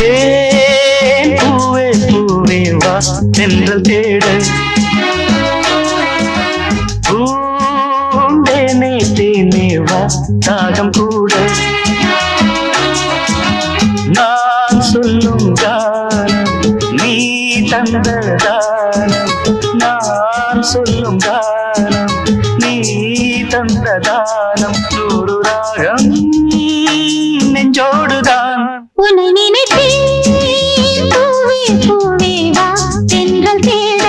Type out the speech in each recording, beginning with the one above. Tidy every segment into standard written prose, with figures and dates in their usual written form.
நினைத்தேன் பூவே பூவே வா தென்றல் தேட பூண்டேனே தேனே வா தாகம் கூட நான் சொல்லும் கானம் நீ தந்த தானம் நான் சொல்லும் கானம் நீ தந்த தானம் நூறு ராகம் நெஞ்சோடுதான் உன்னை நினைத்தேன் பூவே பூவே வா தென்றல் தேட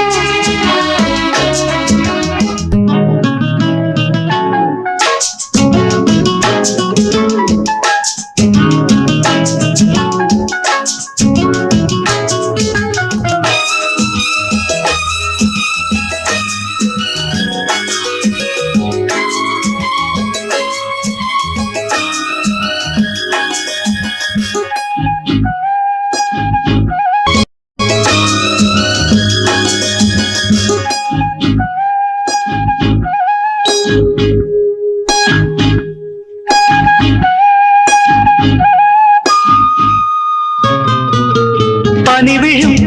பனி விழும்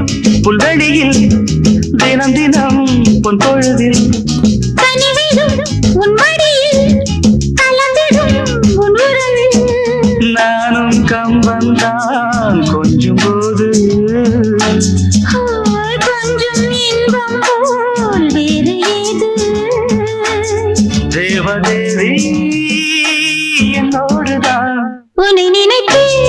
புல்வெளியில் தினம் தினம் பொன் பொழுதில் கனிவிடும் உன் மடியில் கலந்திடும் உன் உறவில் நானும் கம்பந்தான் கொஞ்சம் போது கொஞ்சம் இன்பம் போல் வேறு ஏது தேவதேவி என்னோடுதான் உன்னை நினைத்தேன்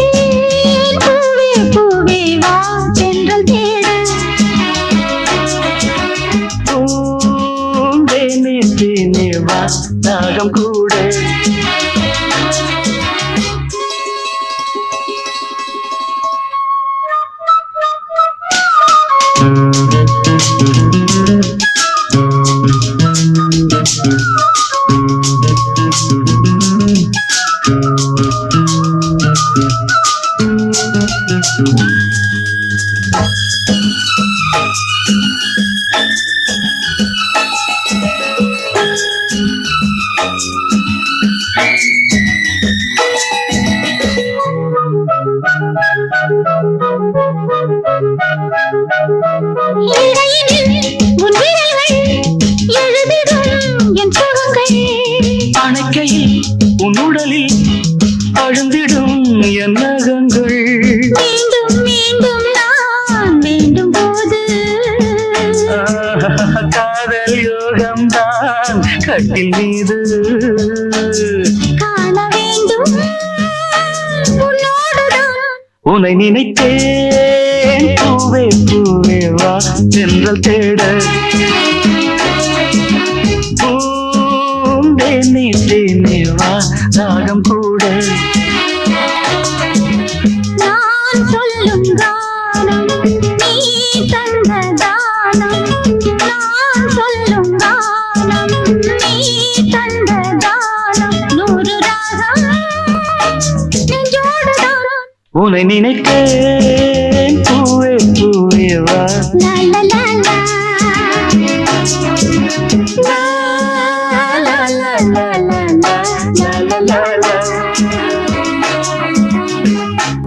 பூவே பூவே வா தென்றல் தேட பூண்டேனே தேனே வா தாகம் கூட இடையினில் உன் விரல்கள் எழுதிடும் என் சுகங்கள் அணைக்கையில் உன் உடலில் அழுந்திடும் என் நகங்கள் மீண்டும் மீண்டும் நான் வேண்டும் போது காதல் யோகம்தான் கட்டில் மீது காண வேண்டும் உன்னோடுதான் உன்னை நினைத்தேன் பூவே பூவே வா தென்றல் தேட பூண்டேனே தேனே வா தாகம் கூட நான் சொல்லும் கானம் நீ தந்த தானம் நான் சொல்லும் கானம் நீ தந்த தானம் நூறு ராகம் நெஞ்சோடுதான் உன்னை நினைத்தேன் பூவே பூவே வா லா லா லா